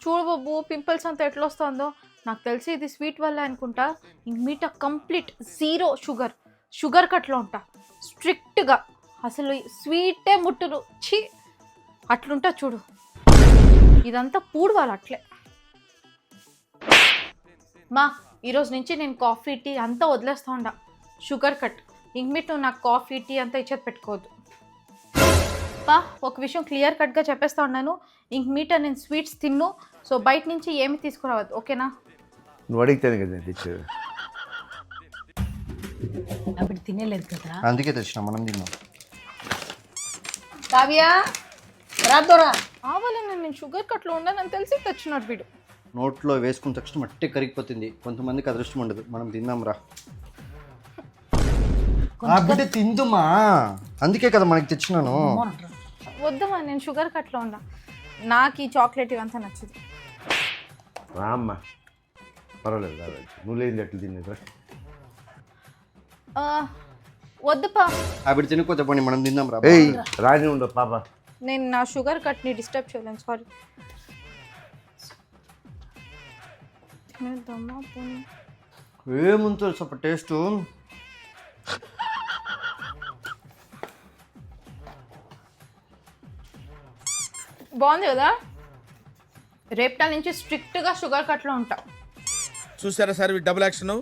చూడు బాబు పింపుల్స్ అంతా ఎట్లా వస్తుందో. నాకు తెలిసి ఇది స్వీట్ వల్ల అనుకుంటా. ఇంక మీట కంప్లీట్ జీరో షుగర్ కట్లో ఉంటా స్ట్రిక్ట్గా. అసలు స్వీటే ముట్టును ఛీ అట్లుంటా చూడు. ఇదంతా పూడవాలి అట్లే. మా ఈరోజు నుంచి నేను కాఫీ టీ అంతా వదిలేస్తూ ఉండా. Sugar cut. ఇంక మీట నువ్వు నాకు కాఫీ టీ అంతా ఇచ్చేది పెట్టుకోవద్దు. పా ఒక విషయం క్లియర్ కట్గా చెప్పేస్తా ఉన్నాను. ఇంక మీట నేను స్వీట్స్ తిన్ను. సో బయట నుంచి ఏమి తీసుకురావద్దు, ఓకేనా? నువ్వు అడిగితేనే కదా నేను తెచ్చేది. అప్పుడు తినేలేదు కదా, అందుకే తెచ్చినా, మనం తిన్నాం. కావ్య రాదోరా. కావాలని నేను షుగర్ కట్లో ఉండనని తెలిసి తెచ్చినాడు వీడు. నోట్లో వేసుకున్న తక్షణం మట్టి కరిగిపోతుంది. కొంతమందికి అదృష్టం ఉండదు. మనం తిన్నాం రా. ఆ బిడ్డ తిందుమా, అందుకే కదా మనకి తెచ్చినాను. వద్దమ్మా, నేను షుగర్ కట్లో ఉన్నా. నాకు ఈ చాక్లెట్ ఇవంతా నచ్చదు. రామ్మా, పర్వాలేదు రాలేదు. నువ్వు లేని ఎట్లు తినేది. వద్దుపా. ఆ బిడ్డ తినకపోతే పోనీ మనం తిందాం రా. ఏయ్ రాని ఉండవు పాప. నేను నా షుగర్ కట్ని డిస్టర్బ్ చేయలేను, సారీ. ఏముంటుంది సప టేస్ట్. బాగుంది కదా. రేపటి నుంచి స్ట్రిక్ట్గా షుగర్ కట్లో ఉంటా. చూసారా సార్ డబుల్ యాక్షన్.